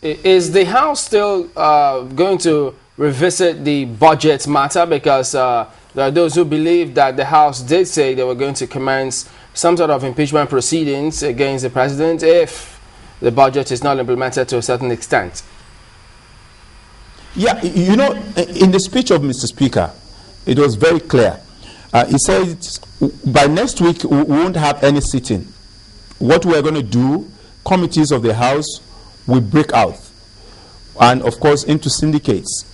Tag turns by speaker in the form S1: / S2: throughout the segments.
S1: Is the House still going to revisit the budget matter? Because there are those who believe that the House did say they were going to commence some sort of impeachment proceedings against the president if the budget is not implemented to a certain extent.
S2: Yeah, you know, in the speech of Mr. Speaker, it was very clear. He said by next week we won't have any sitting. What we are going to do, committees of the House will break out, and of course into syndicates.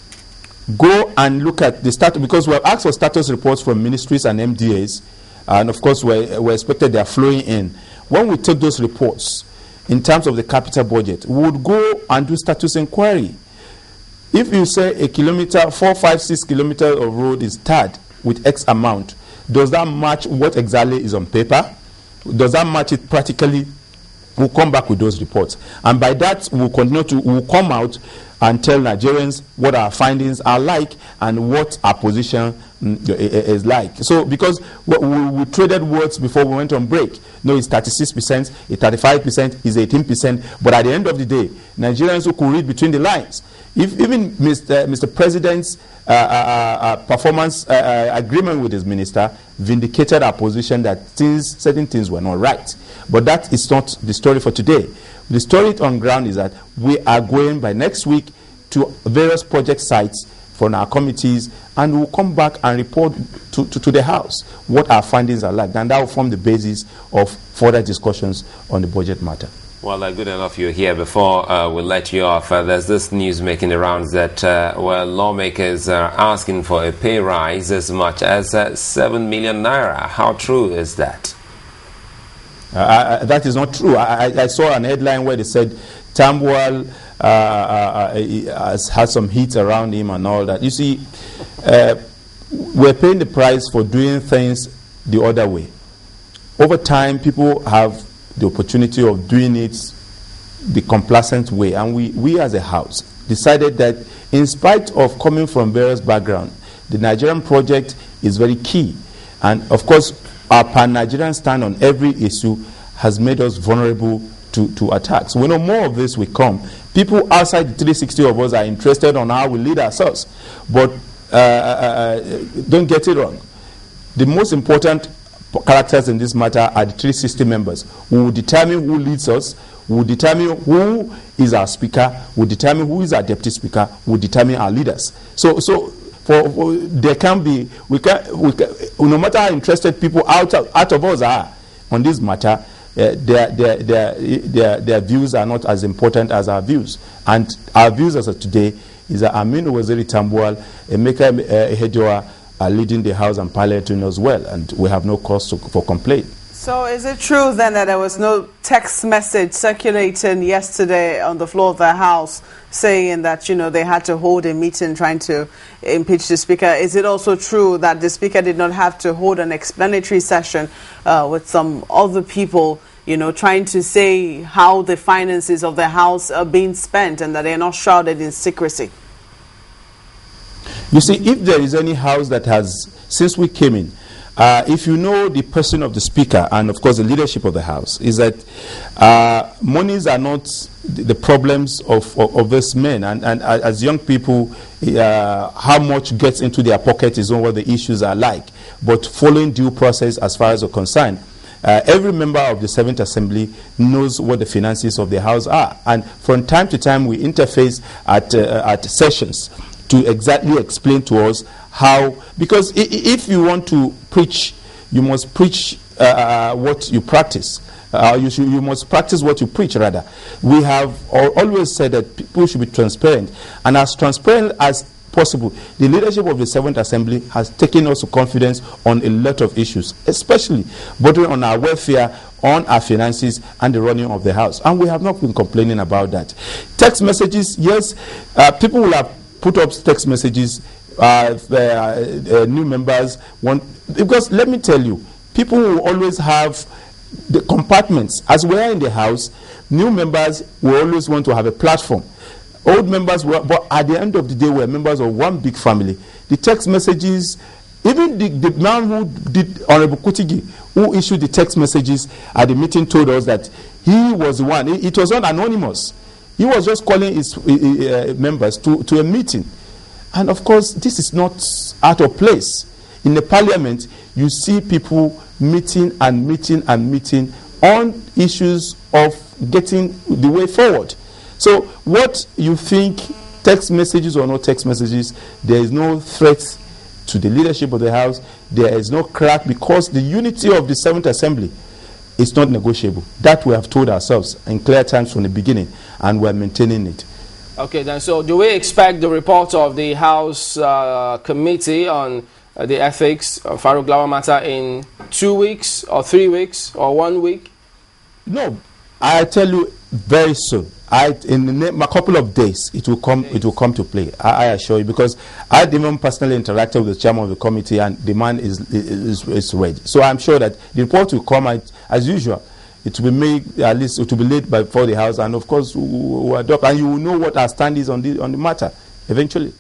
S2: Go and look at the status, because we have asked for status reports from ministries and MDAs, and of course we're expected they are flowing in. When we take those reports in terms of the capital budget, we would go and do status inquiry. If you say a kilometer, 4, 5, 6 kilometers of road is tarred with X amount, does that match what exactly is on paper? Does that match it practically? We'll come back with those reports, and by that we'll come out and tell Nigerians what our findings are like and what our position is like. So because we traded words before we went on break. No, it's 36%, it's 35%, it's 18%, but at the end of the day, Nigerians who could read between the lines, if even Mr. President's performance agreement with his minister vindicated our position that certain things were not right. But that is not the story for today. The story on ground is that we are going by next week to various project sites from our committees, and we'll come back and report to the House what our findings are like, and that will form the basis of further discussions on the budget matter.
S3: Well, good enough you're here. Before we'll let you off, there's this news making the rounds that lawmakers are asking for a pay rise as much as 7 million naira. How true is that?
S2: That is not true. I saw an headline where they said Tambuwal has had some heat around him and all that. You see, we're paying the price for doing things the other way. Over time, people have the opportunity of doing it the complacent way, and we as a House decided that in spite of coming from various backgrounds, the Nigerian project is very key, and of course our pan-Nigerian stand on every issue has made us vulnerable to attacks. We know more of this will come. People outside the 360 of us are interested on how we lead ourselves, but don't get it wrong. The most important characters in this matter are the 360 members who will determine who leads us, who will determine who is our speaker, who will determine who is our deputy speaker, who will determine our leaders. So there can be, we can, no matter how interested people out of us are on this matter, their views are not as important as our views. And our views as of today is that Aminu Waziri Tambuwal, Emeka Ehejoa are leading the House and Parliament as well, and we have no cause for complaint.
S4: So is it true then that there was no text message circulating yesterday on the floor of the House saying that, you know, they had to hold a meeting trying to impeach the Speaker? Is it also true that the Speaker did not have to hold an explanatory session with some other people, you know, trying to say how the finances of the House are being spent and that they are not shrouded in secrecy?
S2: You see, if there is any House that has, since we came in, if you know the person of the Speaker and of course the leadership of the House, is that monies are not the problems of these men, and as young people, how much gets into their pocket is not what the issues are like, but following due process as far as we're concerned. Every member of the 7th Assembly knows what the finances of the House are, and from time to time we interface at sessions to exactly explain to us how, because if you want to preach, you must preach what you practice. You must practice what you preach, rather. We have always said that people should be transparent, and as transparent as possible. The leadership of the 7th Assembly has taken us to confidence on a lot of issues, especially bordering on our welfare, on our finances, and the running of the House. And we have not been complaining about that. Text messages, yes, people will have put up text messages, new members want, because let me tell you, people will always have the compartments. As we are in the House, new members will always want to have a platform. Old members were, but at the end of the day, we're members of one big family. The text messages, even the man who did, Honorable Kutigi, who issued the text messages at the meeting, told us that he was the one. It was not anonymous. He was just calling his members to a meeting. And of course, this is not out of place. In the parliament, you see people meeting and meeting and meeting on issues of getting the way forward. So what you think, text messages or no text messages, there is no threat to the leadership of the House. There is no crack, because the unity of the 7th Assembly is not negotiable. That we have told ourselves in clear terms from the beginning, and we're maintaining it.
S1: Okay, then, so do we expect the report of the House Committee on the Ethics of Farouk Lawal matter in 2 weeks or 3 weeks or 1 week?
S2: No, I tell you, very soon. In a couple of days, it will come. It will come to play. I assure you, because I even personally interacted with the chairman of the committee, and the man is ready. So I'm sure that the report will come out as usual. It will be made, at least it will be laid before the House, and of course we will adopt, and you will know what our stand is on the matter eventually.